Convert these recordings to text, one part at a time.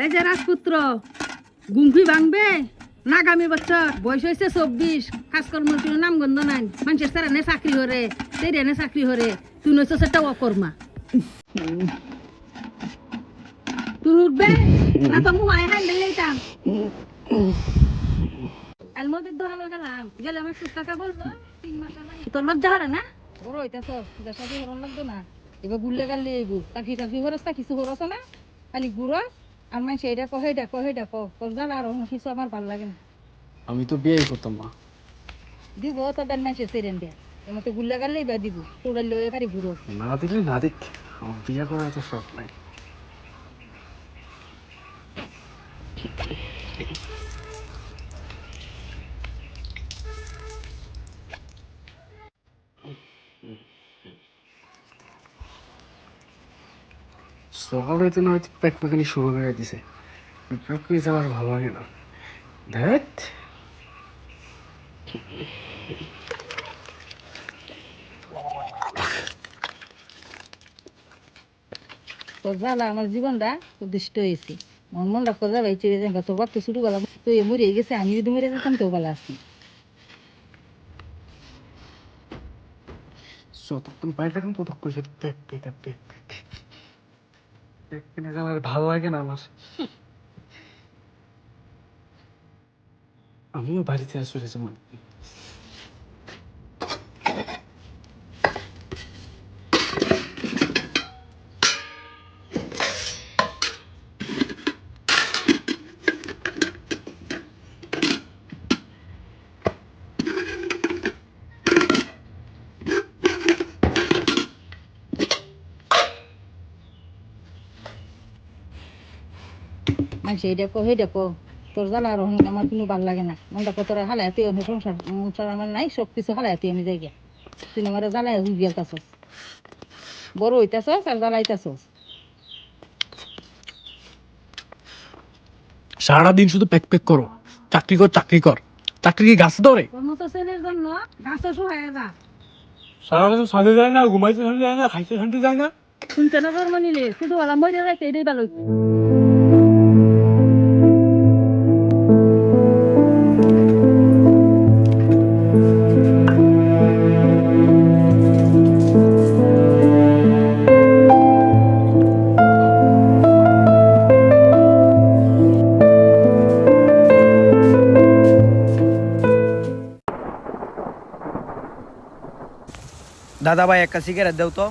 এই যে রাজপুত্র গুমফি ভাঙবে নাগামী বছর বয়স হয়েছে 24 কাজকর্মের কোনো নাম গন্ধ নাই মানুষের সারানে চাকরি হরে তেরিয়ানে চাকরি হরে তুই নইছ সেটা অকর্মা তুই উঠবে না তো মুহাই হান দিলেইতাম আলমদের দোকানে গেলাম গেলে আমার 100 টাকা বলবো 3 মাস আগে তোর লজ্জা হরে না বড় হইতাছ দেশা দিয়ে হরন লাগতো না এবার গুললে গালে এবু তাকি তাকি হরস তা কিছু হরস না খালি গুড়স আর মানুষ এইটা কহে ডাকো তোর জানা আর অন্য কিছু আমার ভালো লাগে না আমি তো বিয়েই করতাম মা। দিব তোর ডান মানুষের সেরেন দেয়া এমন তো গুল্লা গালেই বা দিব তোর লয়ে পারি ঘুরো না দিলে না দেখ, আমার বিয়ে করার এত শখ নাই। সকাল হইতে না হয়তো প্যাক প্যাকানি শুরু করে দিছে। প্যাক করে আমার ভালো লাগে না। ধ্যাত তোর জ্বালা আমার জীবনটা উদ্দিষ্ট হয়েছে আমার মনটা কোজা ভাই চেয়ে যায় তোর বাপ তো শুরু করলাম তুই মরে গেছে আমি যদি মরে যেতাম তো ভালো আছি যতক্ষণ বাইরে থাকুন ততক্ষণ সে প্যাক পেটা প্যাক প্যাক পেনে আমার ভালো লাগে না আমার। আমিও বাড়িতে আসলে যেমন মানুষ এইটা কো সেইটা কো তোর জ্বালা আর আমার কোনো ভালো লাগে না মনটা কত হালাই তুই আমি সংসার আমার নাই সব কিছু হালাই তুই আমি যাই গিয়া তুই আমার জ্বালাই হুই গেলতাছস বড় হইতাছস আর জ্বালাইতাছস সারাদিন শুধু প্যাক প্যাক করো, চাকরি কর চাকরি কর। চাকরি কি গাছে ধরে? তোর মতো ছেলের জন্য গাছে শুকায় যা সারাদিন সাথে যায় না, ঘুমাইতে শান্তি যায় না, খাইতে শান্তি যায় না। শুনতে না জন্ম নিলে শুধু বলা মরে যাইতে এটাই ভালো দাদা ভাই একটা সিগারেট দাও তো।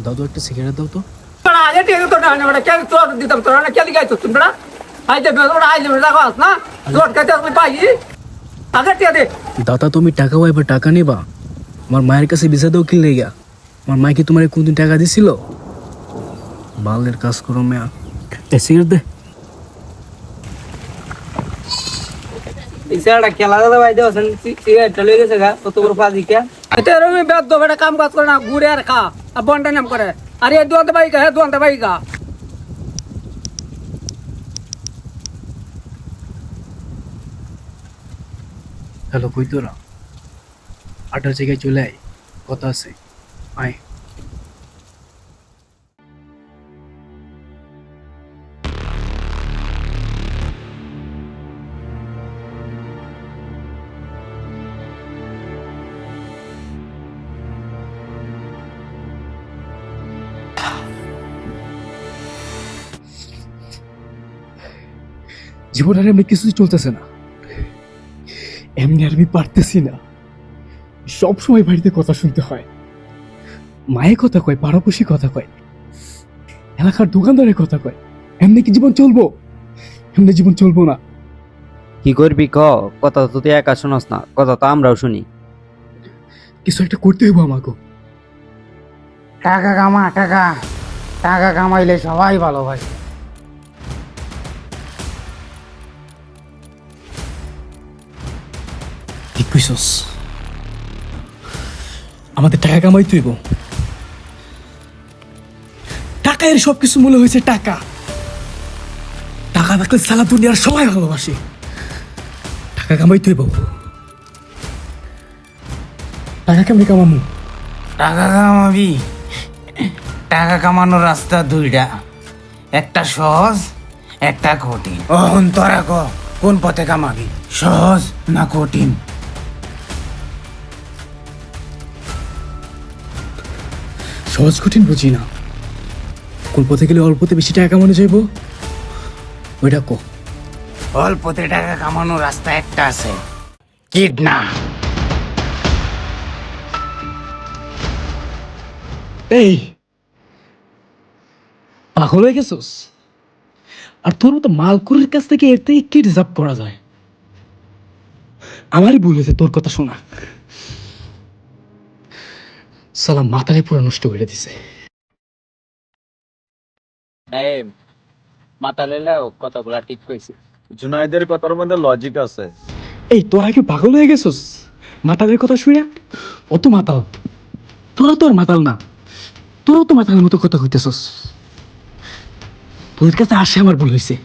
দাদু একটা সিগারেট দাও তো। আগে ঠিক তো না মানে কেন তো দিতাম তোরা না কেন গাইতো তোমরা আইতে বেদরা আইলে দেখো না জোট কাতে আমি পাই আগে টিয়া দে দাদা তুমি টাকা পাইবা, টাকা নেবা? আমার মায়ের কাছে ভিসা দাও কি লেগা? আমার মায় কি তোমার কোনদিন টাকা দিছিল? বালের কাজ করো মেয়া। সিগারেট দে। ইসাটা খেলা দাদা ভাই দাও সিগারেট চলে গেছে গা কত বড় ফাজি কে। এটা রমি বেদ বেটা কাম কাজ করে না ঘুরে আর খা আর বন্ডা নাম করে আরে দোয়ান্ত ভাই কা হ্যাঁ দোয়ান্ত ভাই কা হ্যালো কই তোরা? 8টার জায়গায় চলে আয়, কথা আছে। আয়। জীবন আর এমনি কিছুই চলতেছে না, এমনি আর আমি পারতেছি না। সব সময় বাড়িতে কথা শুনতে হয়, মায়ের কথা কয়, পাড়াপড়শি কথা কয়, এলাকার দোকানদারের কথা কয়। এমনি কি জীবন চলবো? এমনি জীবন চলবো না। কি করবি ক? কথা তো তুই একা শোনাস না, কথা তো আমরাও শুনি। কিছু একটা করতে হইব আমাকে। টাকা কামা টাকা টাকা কামাইলে সবাই ভালোবাসে। ঠিক কইছস, আমাদের টাকা কামাইতে হইব। টাকায় সবকিছু মূল্য হয়েছে টাকা। টাকা থাকলে সারা দুনিয়ার সবাই ভালোবাসে। টাকা কামাইতেই বাবু। টাকা কেমনি কামামু? টাকা কামাবি? টাকা কামানোর রাস্তা দুইটা, একটা সহজ, একটা কঠিন। ওহন তোরা ক কোন পথে কামাবি, সহজ না কঠিন? সহজ কঠিন বুঝি না, কোন পথে গেলে অল্পতে বেশি টাকা কামানো যাইব ওইটা কো। অল্পতে টাকা কামানোর রাস্তা একটা আছে, কিডনা। এই পাগল হয়ে গেছোস? আর তোর মতো মালকুরের কাছ থেকে এর থেকে কি রিজার্ভ করা যায়? আমারই ভুল হয়েছে তোর কথা শোনা। সালা মাথায় পুরো নষ্ট করে দিছে। মাথা লেলাও কথাগুলা ঠিক কইছে। জুনাইদের কথার মধ্যে লজিক আছে। এই তোরা কি পাগল হয়ে গেছোস? মাতালের কথা শুনে অত মাতাল, তোরা তো আর মাতাল না, তোরাও তো মাতালের মতো কথা কইতেছস। তোর কাছে আসে আমার ভুল হয়েছে।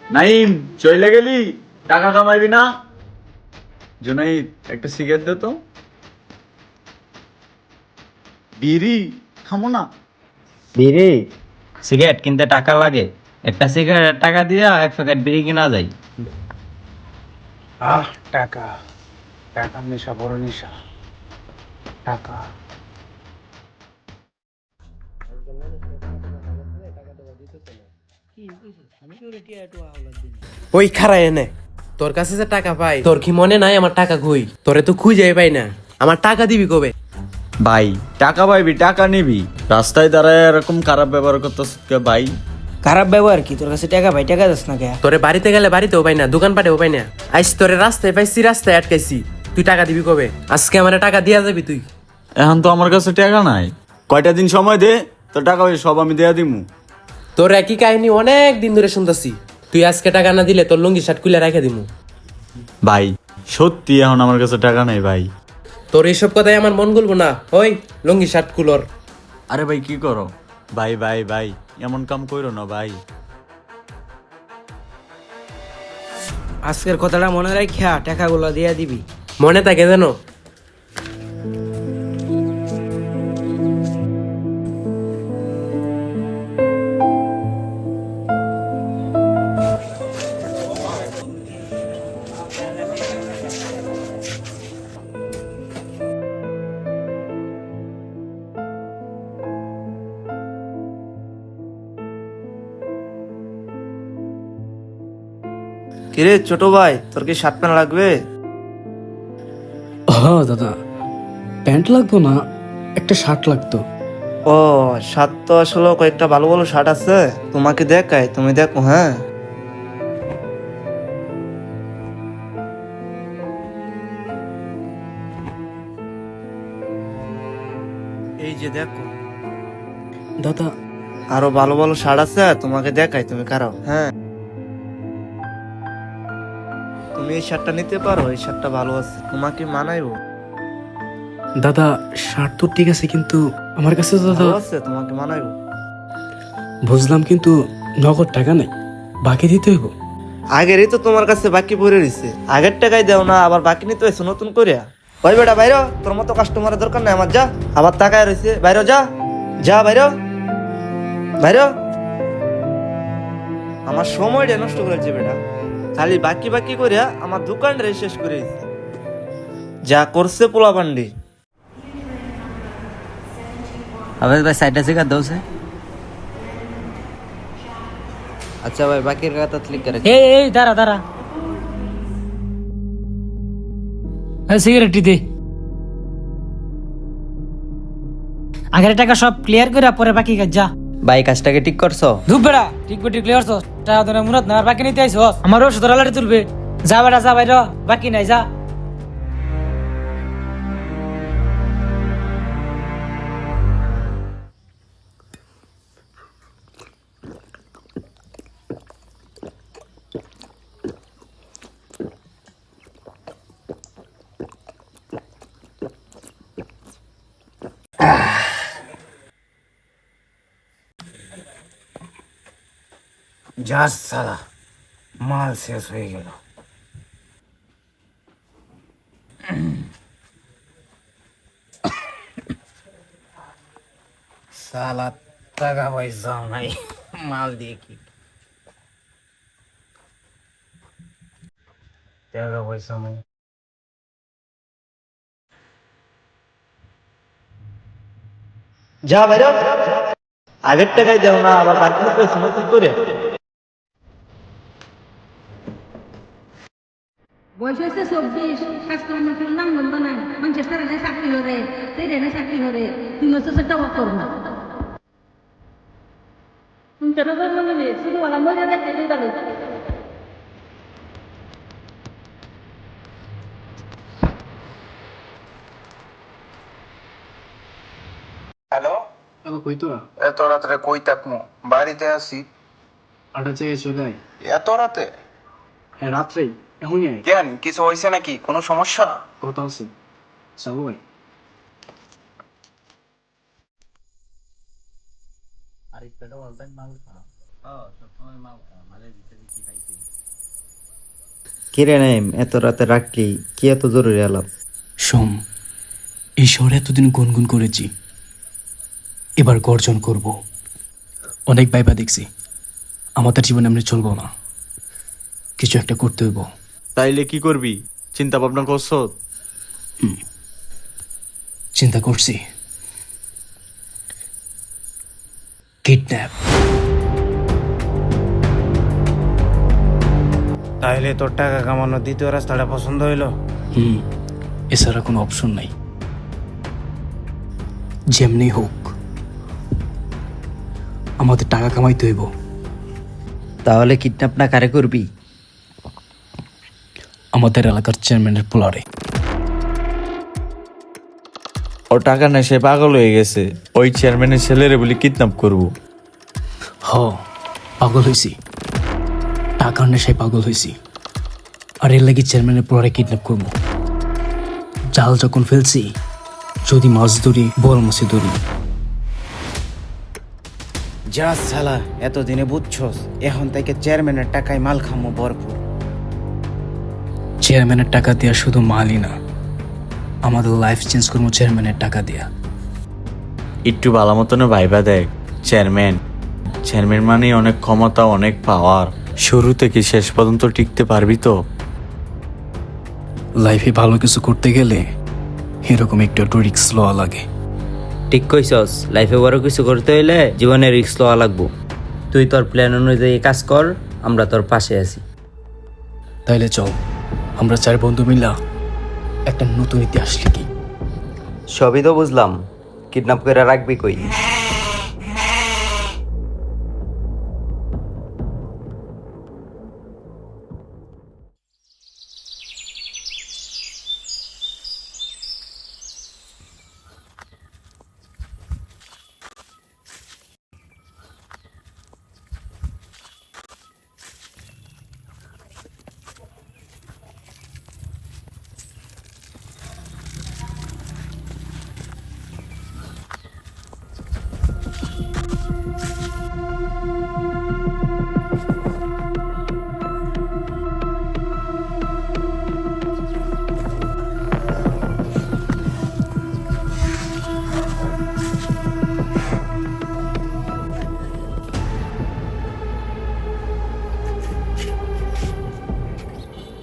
নাইম চলে গেলি, টাকা কামাইবি না? জুনাইদ একটা সিগারেট দে তো। বিড়ি খামো না? বিড়ি সিগারেট কিনতে টাকা লাগে, একটা সিগারেট টাকা দিয়া এক প্যাকেট বিড়ি কিনা যায়। টাকা, টাকা নেশা, বড় নেশা, টাকা। ওই খারাই এনে, তোর কাছে যে টাকা পাই, তোর কি মনে নাই আমার টাকা কই? তোরে তো খুঁজে পাই না, আমার টাকা দিবি কবে? ভাই টাকা পাইবি, টাকা নিবি, রাস্তায় দাঁড়ায় এরকম খারাপ ব্যবহার করতেছ কে ভাই? খারাপ ব্যবহার কি? তোর কাছে টাকা ভাই, টাকা দিস না কে? তোরে বাড়িতে গেলে বাড়িতেও পাই না, দোকান পাটেও পাই না। আইস তোরে রাস্তায় পাইছি, রাস্তায় আটকাইছি, তুই টাকা দিবি কবে? আজকে আমার টাকা দিয়া যাবি তুই? এখন তো আমার কাছে টাকা নাই, কয়টা দিন সময় দে, তো টাকা পয়সা সব আমি দেয়া দিমু। তোর একই কাহিনী অনেক দিন ধরে শুনতেছি, তুই আজকে টাকা না দিলে তোর লুঙ্গি শার্ট খুলে রেখে দিমু। ভাই সত্যি এখন আমার কাছে টাকা নাই ভাই। তোর এইসব কথাই আমার মন গুলবো না, ওই লুঙ্গি শার্ট কুলর। আরে ভাই কি করো ভাই, ভাই ভাই এমন কাম কইরো না ভাই। আজকের কথাটা মনে রাখিয়া টাকাগুলো দিয়া দিবি। মনে থাকে জানো? কিরে ছোট ভাই, তোর কি শার্ট প্যান্ট লাগবে? হ্যাঁ দাদা, প্যান্ট লাগতো না, একটা শার্ট লাগতো। ও শার্ট তো আসলে কয়েকটা ভালো ভালো শার্ট আছে, তোমাকে দেখাই, তুমি দেখো। হ্যাঁ এই যে দেখো, দাদা আরো ভালো ভালো শার্ট আছে, তোমাকে দেখাই, তুমি কারাও। হ্যাঁ তুমি এই শার্টটা নিতে পারো, এই শার্টটা ভালো আছে, তোমাকে মানাইবো। দাদা শার্ট তো ঠিক আছে, কিন্তু আমার কাছে তো দাদা ভালো আছে, তোমাকে মানাইবো। বুঝলাম, কিন্তু নগদ টাকা নাই, বাকি দিতে হইব। আগেরই তো তোমার কাছে বাকি পড়ে রইছে, আগের টাকাই দেও না, আবার বাকি নিতে হয়েছে নতুন করিয়া। ওই বেটা বাইরে, তোর মতো কাস্টমারের দরকার নাই আমার, যা। আবার টাকায় রয়েছে, বাইরে যা, যা বাইরে, বাইরে। আমার সময়টা নষ্ট করেছে বেটা, খালি বাকি বাকি করিয়া আমার দোকানটা শেষ করে দিছে, যা করছে পোলা পান্ডি। আবার ভাই সাইডটা সিগারেট দোছে। আচ্ছা ভাই, বাকির কথা ক্লিক করে। এই দাঁড়া দাঁড়া, সিগারেটটি দে। আগের টাকা সব ক্লিয়ার করে পরে বাকি কাজ যা। ভাই কাজটাকে ঠিক করছো? ধুপ বেড়া, ঠিক বেটি ক্লিয়ার করছস, টাকা তোরা মুরাদ না, আর বাকি নিতে আইছস। আমারও সতরা লাড়ি তুলবে, যা বেড়া যা, বাইর বাকি নাই যা। যাস সালা, মাল শেষ হয়ে গেল। সালা টাকা পয়সাও নাই, মাল দিয়ে কি টাকা পয়সা নাই। যা বাইরে, আগের টাকাই দেও না, আবার বাকি নিতেছ নতুন করে। বয়স হয়েছে 24, কাজকর্ম নাম বলবো না, মানুষের সারা চাকরি হরে, সেই রেনে চাকরি হরে, তুই হচ্ছে সেটা কর না। শুধু বলা মজা দেখতে গেল। হ্যালো, কই তোরা? এত রাত্রে কই থাকমু? বাড়িতে আছি। আটা চেয়ে চলে আয়। এত রাতে? হ্যাঁ, রাত্রেই এখনই আয়। কেন, কিছু হয়েছে নাকি? কোনো সমস্যা? কথা আছে যাবো ভাই। কিরে নাইম, এত রাতে রাখলি কি এত জরুরি আলাপ? সোম, এই শহরে এতদিন গুনগুন করেছি, এবার গর্জন করব। অনেক ভাইবা দেখছি, আমাদের জীবনে আমরা চলবো না, কিছু একটা করতে হইব। তাইলে কি করবি? চিন্তা ভাবনা করছো? চিন্তা করছি, কিডন্যাপ। তাইলে তোর টাকা কামানোর দ্বিতীয় রাস্তাটা পছন্দ হইলো? এছাড়া কোনো অপশন নাই। যেমনি হোক আমাদের টাকা কামাইতে হইব। তাহলে কিডন্যাপ না কারে করবি? আমাদের এলাকার চেয়ারম্যানের পোলারে। ও টাকা নেই, সে পাগল হয়ে গেছে। ওই চেয়ারম্যানের ছেলেরে বলি কিডন্যাপ করবো। পাগল হয়েছি, টাকার নেশায় পাগল হয়েছি, আর এর লাগি চেয়ারম্যানের পোলারে কিডন্যাপ করবো। জাল যখন ফেলছি, যদি মাছ ধরি বড় মাছে ধরি। যা সালা, এতদিনে বুঝছস, এখন থেকে চেয়ারম্যানের টাকায় মাল খামো ভরপুর। চেয়ারম্যানের টাকা দেওয়া শুধু মালই না, আমাদের লাইফ চেঞ্জ করবো চেয়ারম্যানের টাকা দেয়া। একটু ভালো মতন ভাইবা দেখ, চেয়ারম্যান মানে অনেক ক্ষমতা, অনেক পাওয়ার। শুরু থেকে শেষ পর্যন্ত টিকতে পারবি তো? লাইফে ভালো কিছু করতে গেলে এরকম একটু রিস্ক লওয়া লাগে। ঠিক কইছস, লাইফে বড় কিছু করতে হইলে জীবনে রিস্ক লওয়া লাগবো। তুই তোর প্ল্যান অনুযায়ী কাজ কর, আমরা তোর পাশে আছি। তাইলে চল, আমরা 4 বন্ধু মিলা একটা নতুন ইতিহাস লিখি। সবই তো বুঝলাম, কিডন্যাপ করে রাখবি কই?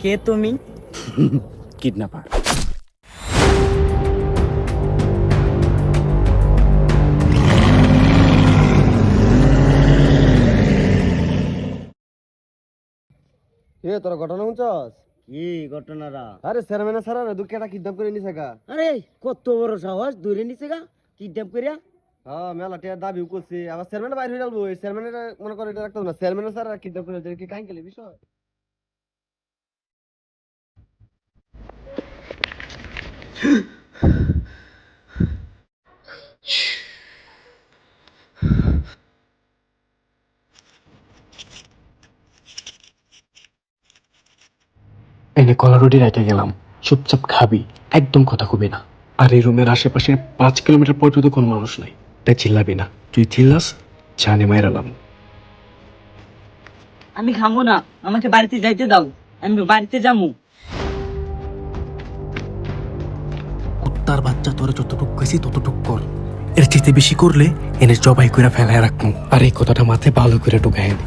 কে তুমি? কিডন্যাপার। তোরা ঘটনা শুনছস? কি ঘটনাটা? আরে চেয়ারম্যানের সারা দুঃখটা কিডন্যাপ করে নিছে গা। আরে কত বড় সাহস, ধরে নিছে গা কিডন্যাপ করিয়া। হ্যাঁ, মেলা টিয়া দাবি করছে, আবার চেয়ারম্যান বাইরে হয়ে যাবো। চেয়ারম্যানের মনে করে এটা রাখতো না, চেয়ারম্যানের সারা কিডন্যাপ করে কি কাহিনী বিষয়। এনে কলা রুটি রেখে গেলাম, চুপচাপ খাবি, একদম কথা কবি না। আর এই রুমের আশেপাশে 5 কিলোমিটার পর্যন্ত কোনো মানুষ নাই, তাই চিল্লাবি না। তুই চিল্লাস, জানে মাইরালাম। আমি খাবো না, আমাকে বাড়িতে যাইতে দাও, আমি বাড়িতে যাবো। কুত্তার বাচ্চা তোরে যতটুক কইছি ততটুক কর, এর চেয়ে বেশি করলে এনে জবাই করে ফেলায় রাখবো। আর এই কথাটা মাথায় ভালো করে ঢুকায় নি।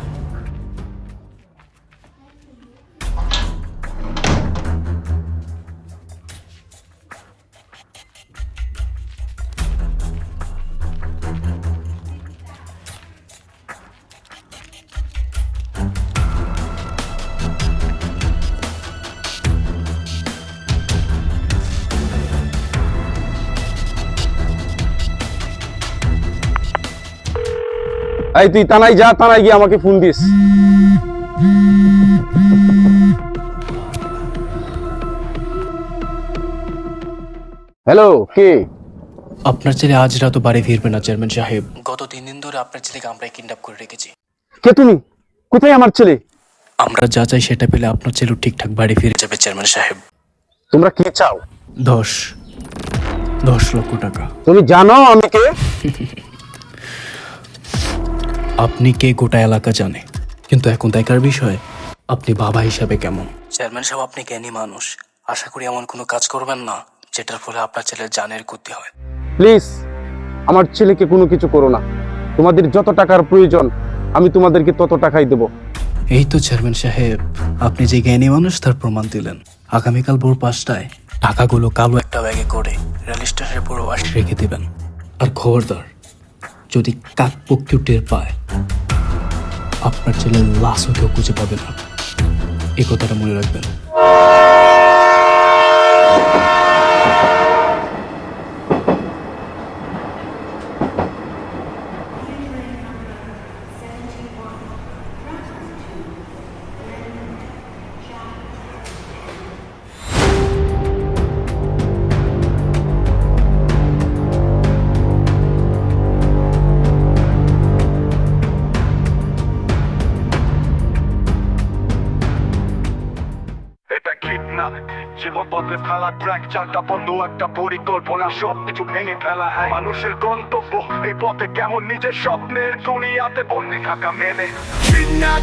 এই তুই থানায় যা, থানায় গিয়ে আমাকে ফোন দিস। হ্যালো, কে? আপনার ছেলে আজ রাত বাড়ি ফিরবে না চেয়ারম্যান সাহেব। গত 3 দিন ধরে আপনার ছেলেকে আমরাই কিডন্যাপ করে রেখেছি। কে তুমি? কোথায় আমার ছেলে? আমরা যা চাই সেটা পেলে আপনার ছেলে ঠিকঠাক বাড়ি ফিরে যাবে চেয়ারম্যান সাহেব। তোমরা কি চাও? 10 লক্ষ টাকা। তুমি জানো আমি কে? আপনি কে গোটা এলাকা জানে, কিন্তু এখন দেখার বিষয় আপনি বাবা হিসাবে কেমন। চেয়ারম্যান সাহেব, আপনি জ্ঞানী মানুষ, আশা করি এমন কোনো কাজ করবেন না যেটার ফলে আপনার ছেলের জানের ক্ষতি হয়। প্লিজ আমার ছেলেকে কোনো কিছু করো না। তোমাদের যত টাকার প্রয়োজন আমি তোমাদেরকে তত টাকাই দেব। এই তো চেয়ারম্যান সাহেব, আপনি যে জ্ঞানী মানুষ তার প্রমাণ দিলেন। আগামীকাল ভোর 5টায় টাকাগুলো কালো একটা ব্যাগে করে রেল স্টেশনের পুরো বাস রেখে দেবেন। আর খবরদার, যদি কাক পক্ষী টের পায় আপনার ছেলের লাশও কেউ খুঁজে পাবে না, এই কথাটা মনে রাখবেন। জীবন বদলে ফেলা ট্র্যাক, চারটা বন্ধ একটা পরিকল্পনা, সব কিছু ভেঙে ফেলা মানুষের গন্তব্য। এই পথে কেমন নিজের স্বপ্নের দুনিয়াতে বন্দি থাকা মেনে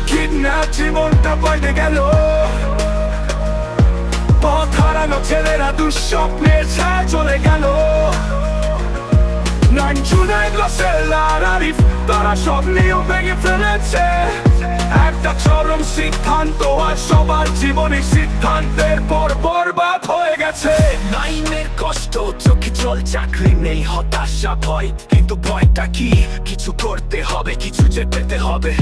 কিডন্যাপ জীবনটা পাল্টে গেল। পথ হারানো ছেলেরা দুঃস্বপ্নের ছায়া চলে গেল। তারা সব নিয়ম ভেঙে ফেলেছে। একটা চরম সিদ্ধান্ত আর সবার জীবনে সিদ্ধান্তের পর বরবাদ হয়ে গেছে। নাইনের কষ্ট, চোখে জল, চাকরি নেই, হতাশা, ভয়। কিন্তু ভয়টা কি? কিছু করতে হবে, কিছু যে পেতে হবে।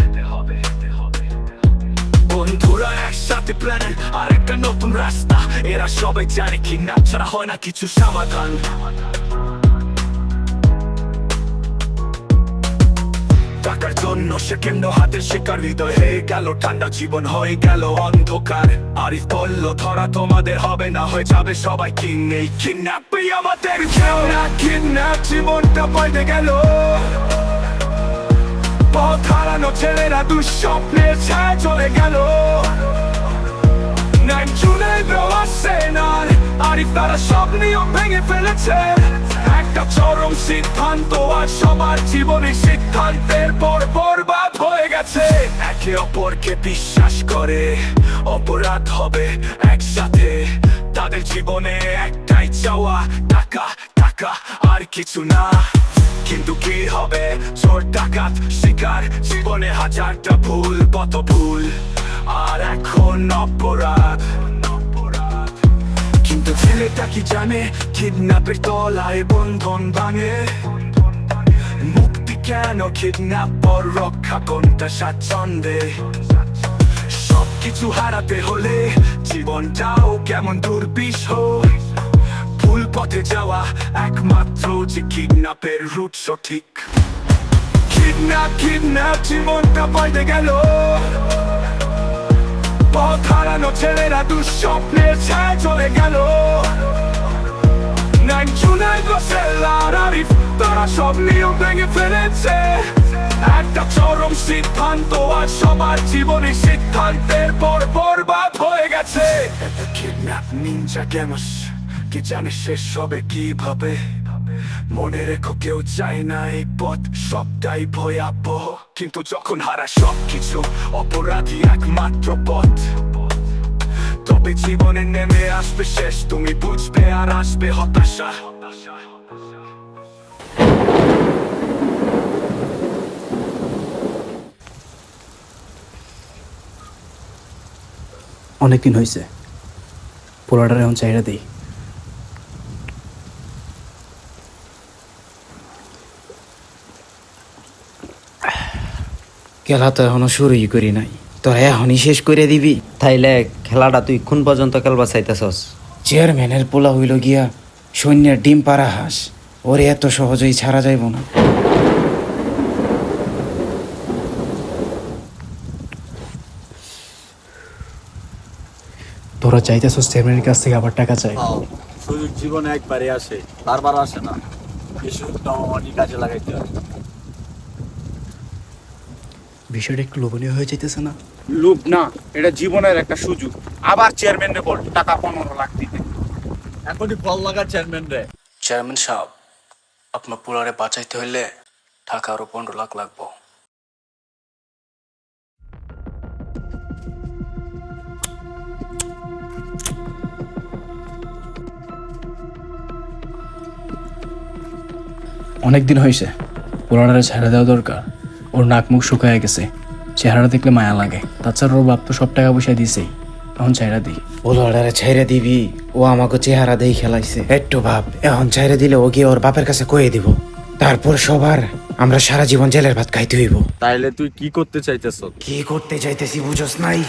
বন্ধুরা একসাথে প্ল্যান আর একটা নতুন রাস্তা। এরা সবাই জানে কিডন্যাপ ছাড়া হয় না কিছু সমাধান। টাকার জন্য সে কেমন হাতের শিকার, হৃদয় হয়ে গেল ঠান্ডা, জীবন হয়ে গেল অন্ধকার। আরিফ বলল ধরা তোমাদের হবে না, হয়ে যাবে সবাই কিং। এই কিডন্যাপই আমাদের কেউ না, কিডন্যাপ জীবনটা পাল্টে গেল। পথ হারানো ছেলেরা দুঃস্বপ্নের ছায়া চলে গেল। আরিফ তারা সব নিয়ম ভেঙে ফেলেছে। একটা চরম সিদ্ধান্ত আর সবার জীবনে সিদ্ধান্তের পর বরবাদ হয়ে গেছে। একে অপরকে বিশ্বাস করে অপরাধ হবে একসাথে। তাদের জীবনে একটাই চাওয়া, টাকা, টাকা আর কিছু না। কিন্তু কি হবে? চোর, ডাকাত, শিকার, জীবনে হাজারটা ভুল, কত ভুল আর এখন অপরাধ। কিন্তু ছেলেটা কি জানে কিডন্যাপের তলায় বন্ধন ভাঙে। মুক্তি কেন? কিডন্যাপ পর রক্ষা কোনটা স্বাচ্ছন্দ্যে? সবকিছু হারাতে হলে জীবনটাও কেমন দুর্বিষহ। ভুল পথে যাওয়া একমাত্র যে কিডন্যাপের রুট সঠিক। কিডন্যাপ জীবনটা পাল্টে গেল। পথ হারানো ছেলেরা দুঃস্বপ্নের ছায়া চলে গেল। আরিফ তারা সব নিয়ম ভেঙে ফেলেছে। একটা চরম সিদ্ধান্ত আর সবার জীবনে সিদ্ধান্তের পর বরবাদ হয়ে গেছে। কিডন্যাপ নিনজা গেমস, কি জানে শেষ হবে কিভাবে? মনে রেখো কেউ চায় না এই পথ, সবটাই ভয়াবহ, কিন্তু যখন হারা সবকিছু অপরাধী একমাত্র পথ। তবে জীবনে নেমে আসবে শেষ, তুমি বুঝবে আর আসবে হতাশা। অনেকদিন হয়েছে, পোলাটার এখন চাহিদা দিই। খেলা তো এখনো শুরুই করি নাই, তোরা এখনই শেষ করে দিবি? তাইলে খেলাটা তুই কোন পর্যন্ত খেলবা চাইতেছস? চেয়ারম্যানের পোলা হইল গিয়া সৈন্যের ডিম পাড়া হাঁস, ওরে এত সহজেই ছাড়া যাইব না। তোরা চাইতেছস চেয়ারম্যানের কাছ থেকে আবার টাকা চাই? সুযোগ জীবনে একবারই আসে, বারবার আসে না। এই সুযোগটা অনেক কাজে লাগাইতে হয়। বিষয়টা একটু লোভনীয় হয়ে যাইতেছে না? লোভ না, এটা জীবনের একটা সুযোগ। আবার চেয়ারম্যানের বল টাকা 15 লাখ দিতে। এখনই ফল লাগা চেয়ারম্যান রে। চেয়ারম্যান সাহেব, আপনার পোলারে বাঁচাইতে হইলে টাকা আরো 15 লাখ লাগবো। অনেকদিন হয়েছে, পোলারে ছেড়ে দেওয়া দরকার। ওর নাক মুখ শুকায় গেছে, চেহারা দেখলে মায়া লাগে। তাছাড়া ওর বাপ তো সব টাকা পয়সা দিছেই, এখন ছেড়ে দিই। পোলারে ছেড়ে দিবি? ও আমাকে চেহারা দেই খেলাইছে, একটু ভাব। এখন ছেড়ে দিলে ও গিয়ে ওর বাপের কাছে কয়ে দিব, তারপর সবার আমরা সারা জীবন জেলের ভাত খাইতে হইব। তাইলে তুই কি করতে চাইতেছ? কি করতে চাইতেছি বুঝস নাই?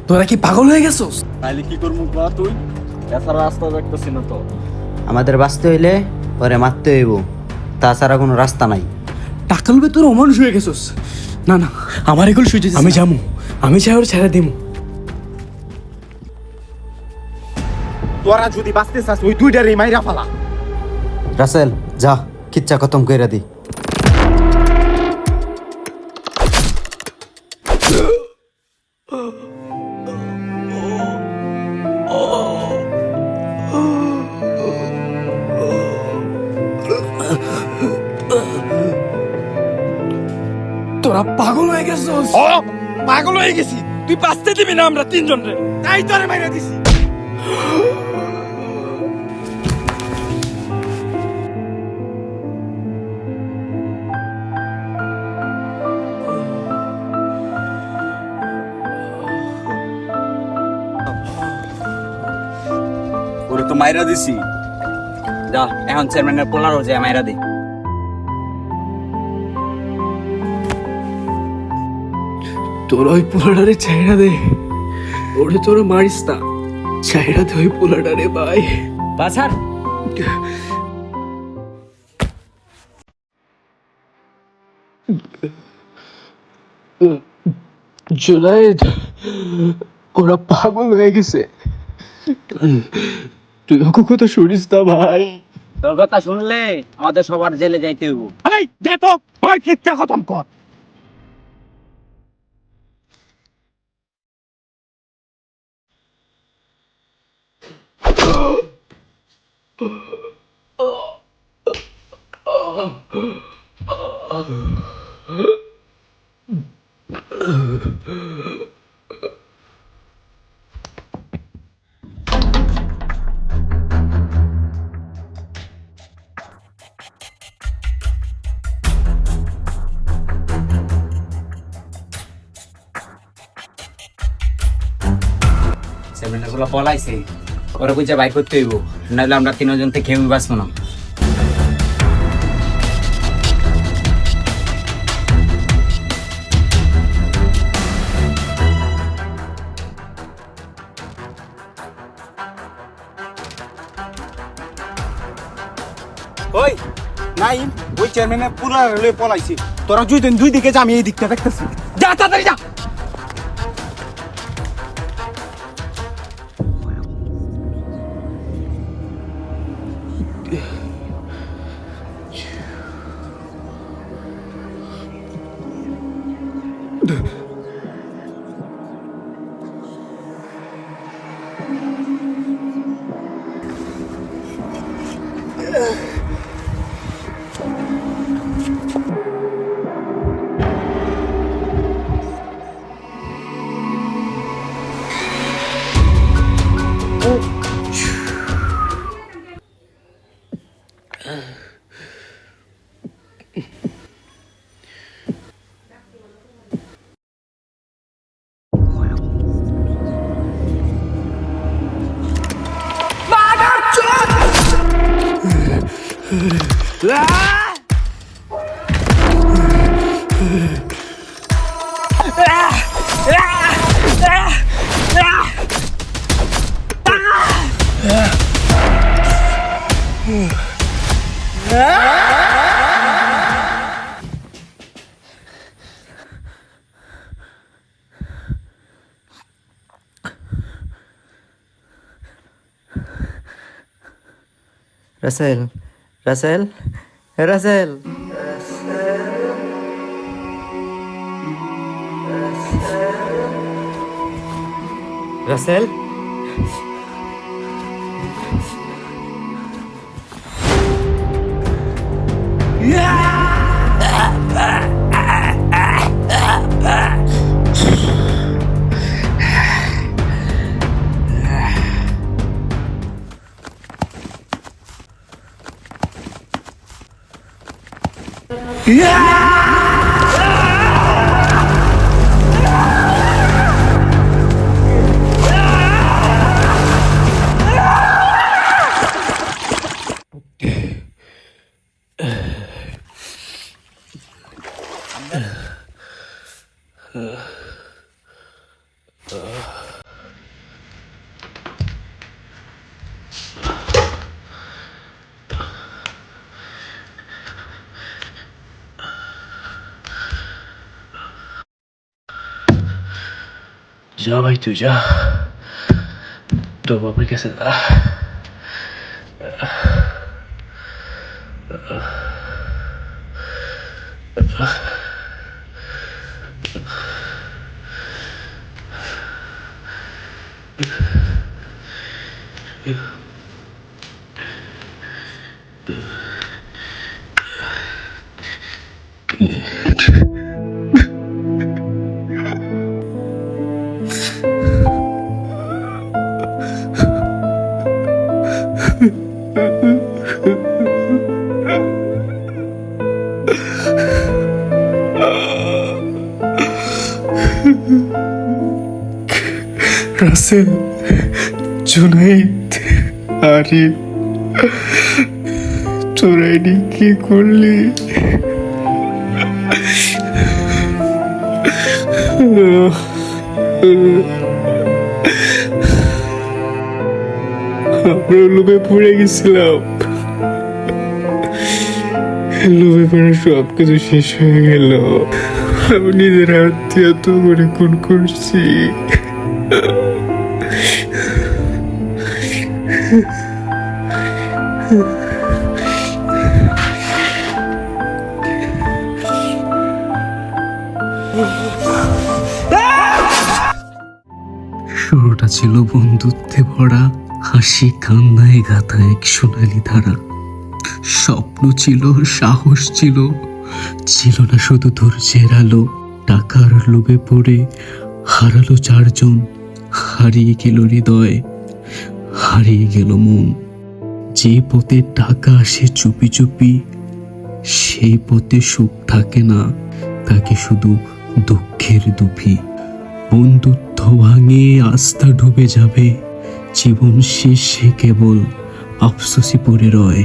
তোরা কি পাগল হয়ে গেছস? তাইলে কি করবো কর তুই? এছাড়া রাস্তা দেখতেছি না তো। আমাদের বাঁচতে হইলে পরে মারতে হইব, তাছাড়া কোনো রাস্তা নাই। টাকা লবে তোর অমানুষ হয়ে গেছস। না না, আমার এগুলো সুযোগ আমি যাবো, আমি চাই ওর ছেড়ে দিব। তোরা যদি বাঁচতে চাস ওই দুইটারই মাইরা ফালা। রাসেল যা, কিচ্ছা খতম কইরা দি। তোরা পাগল হয়ে গেছস? পাগল হয়ে গেছি, তুই বাঁচতে দিবি না আমরা তিনজন রে, তাই তোরে মাইরা দিছি। ওরে তো মাইরা দিছি, যা এখন চেয়ারম্যানের পোলারও যে মাইরা দি। তোরা ওই পোলাটারে চাইরা দে, ওরে তোরা মারিস না, চাইরা দে ওই পোলাটারে ভাই। বাছার জুনায়েদ, ওরা পাগল হয়ে গেছে। তুই ওকে কথা শুনিস না ভাই। তোর কথা শুনলে আমাদের সবার জেলে যাইতে হইব। এই দে তো ওই কিচ্ছা খতম কর। চেয়ারম্যানের পোলা পলাইছে, ওরা কইছে বাইক করতে হইব, নাহলে আমরা তিনজন থেকে কেউই বাঁচবো না। ওই নাইম, ওই চেয়ারম্যানের পুরা লয়ে পলাইছি। তোরা দুই দিকে যা, আমি এই দিকটা দেখতেছি। যা তাড়াতাড়ি যা। রাসেল, রাসেল, রাসেল। রাসেল, যা ভাই, তুই যা, তোর বাবার কাছে যা। রাসেল, জুনাইদ, আরিফ, তোরা এটি কি করলি? আমরা লোভে পড়ে গেছিলাম, লোভে পড়ে সব কিছু শেষ হয়ে গেল। আমি নিজের হাত দিয়ে এত করে খুন করছি। শুরুটা ছিল বন্ধুত্বে ভরা, হাসি কান্নায় গাথা এক সোনালি ধারা। স্বপ্ন ছিল, সাহস ছিল, ছিল না শুধু ধৈর্যের আলো। টাকার লোভে পড়ে হারালো চারজন, হারিয়ে গেল হৃদয়, হারিয়ে গেল মন। যে পথে টাকা আসে চুপি চুপি, সেই পথে সুখ থাকে না, তাকে শুধু দুঃখের দুঃখী। বন্ধুত্ব ভাঙে, আস্থা ডুবে যাবে, জীবন শেষে কেবল আফসোসই পড়ে রয়।